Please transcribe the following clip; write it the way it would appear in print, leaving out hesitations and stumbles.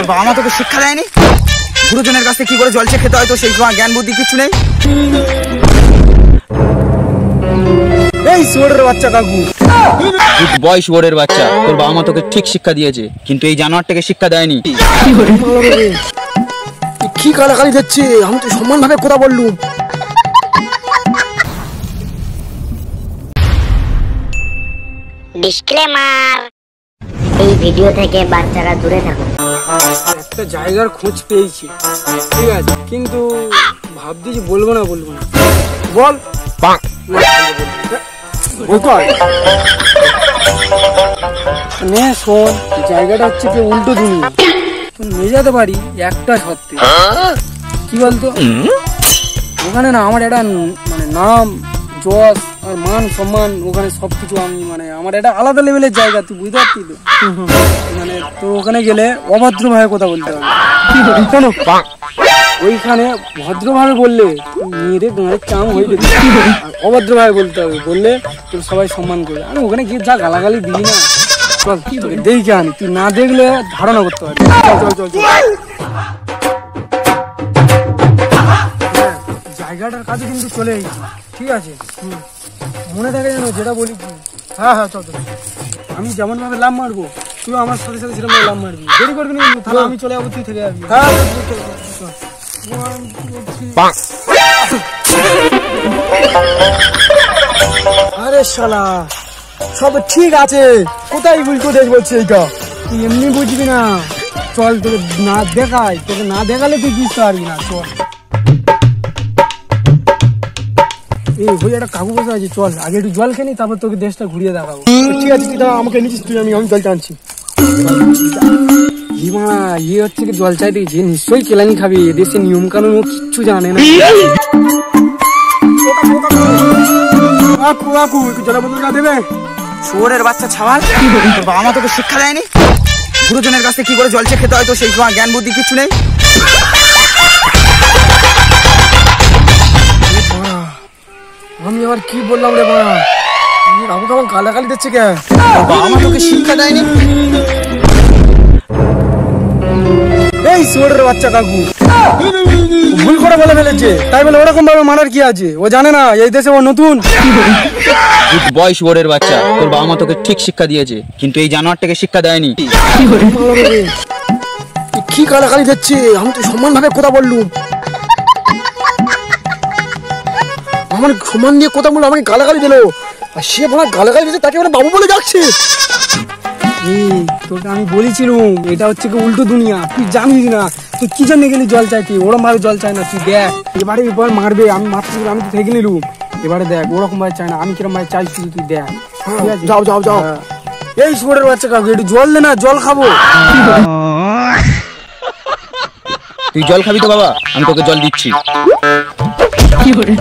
বাবা মা তোকে শিক্ষা দেয়নি? গুরুজনের কাছে কি করে জলছে খেতে হয় তো সেই জ্ঞান বুদ্ধি কিছু নেই? এই শুয়োরের বাচ্চা কাকু, গুড বয় শুয়োরের বাচ্চা, তোর বাবা মা তোকে ঠিক শিক্ষা দিয়েছে, কিন্তু এই জানোয়ারটাকে শিক্ষা দেয়নি। কি গালাগালি দিচ্ছে? আমি তো সমান ভাবে কথা বললুম। ডিসক্লেমার, এই ভিডিও থেকে বাচ্চারা দূরে থাকুন। একটা জায়গার খোঁজ পেয়েছি, ঠিক আছে, কিন্তু ভাবতেছি বলবো না বল নে শোন, জায়গাটা হচ্ছে কি উল্টো দুনিয়া। নিয়ে যেতে পারি একটা সত্যি, কি বলতো, ওখানে না আমার একটা মানে নাম যশ আর মান সম্মান, ওখানে সবকিছু আমি মানে আমার একটা আলাদা লেভেলের জায়গা, তুই বুঝতে পারছিস তো? মানে তো ওখানে গেলে অভদ্রভাবে কথা বলতে হবে, শোনো ওইখানে ভদ্রভাবে বললে মেয়েদের গাঁয়ের চাম হয়ে যেত, অভদ্রভাবে বলতে হবে, বললে তোর সবাই সম্মান করবে। আমি ওখানে গিয়ে যা গালাগালি দিই না, চল তোকে দেখে আনি, তুই না দেখলে ধারণা করতে পারবি। চল জায়গাটার কাছে কিন্তু চলে এসেছি, ঠিক আছে, মনে থাকে যেন যেটা বলি। হ্যাঁ চল, আমি যেমন ভাবে লাভ মারবো তুই আমার সাথে সাথে সেরকম লাভ মারবি, দেরি করবি না, তাহলে আমি চলে যাবো, তুই থেকে যাবি। হ্যাঁ আরে শালা সব ঠিক আছে, কোথায় উল্টো দেশ বলছে এইটা, তুই এমনি বুঝবি না। চল তোকে না দেখাই, তোকে না দেখালে তুই বুঝতে পারবি না। চল এই হয়ে একটা কাকু বসে আছে, চল আগে একটু জল খেনি, তারপর তোকে দেশটা ঘুরিয়ে দেখাবো। ঠিক আছে, তুই আমাকে নিচ্ছিস, তুই আমি জল টানছি। ইয়ে হচ্ছে কি জল চাই দিয়েছি, নিশ্চয়ই কেলানি খাবি, দেশের নিয়ম কানুন ও কিচ্ছু জানে না। দেবে শুয়োরের বাচ্চা ছাওয়াল, তোর বাবা মা তোকে শিক্ষা দেয়নি? গুরুজনের কাছে কি করে জলছে খেতে হয় তো সেই জ্ঞান বুদ্ধি কিছু নেই? আমি আবার কি বললাম রে বাবা, আমাকে আমার গালাগালি দিচ্ছে কে? বাবা মা তোকে শিক্ষা দেয়নি? এই শুয়োরের বাচ্চা কাকু ভুল করে বলে ফেলেছে, তাই বলে ওরকম ভাবে মারার কি আছে? ও জানে না এই দেশে ও নতুন। গুড বয় শুয়োরের বাচ্চা, তোর বাবা মা তোকে ঠিক শিক্ষা দিয়েছে, কিন্তু এই জানোয়ারটাকে শিক্ষা দেয়নি। কি গালাগালি দিচ্ছে? আমি তো সমান ভাবে কথা বললুম, আমার সমান দিয়ে কথা বললো, আমাকে গালাগালি দিল, আর সে আমার গালাগালি দিচ্ছে, তাকে মানে বাবু বলে যাচ্ছে। তোকে আমি বলেছিলাম এটা হচ্ছে কি উল্টো দুনিয়া, তুই জানিস না, তুই কি জন্য গেলি জল চাইতি? ওরকম ভাবে জল চাই না, তুই দেখ এবারে এবার মারবে, আমি মারতে আমি তো থেকে নিলুম, এবারে দেখ ওরকম ভাবে চাই না, আমি কিরকম ভাবে চাইছি তুই দেখ। ঠিক আছে, যাও। এই শুয়োরের বাচ্চা কাকু একটু জল দে না, জল খাবো। তুই জল খাবি তো বাবা, আমি তোকে জল দিচ্ছি। কি করে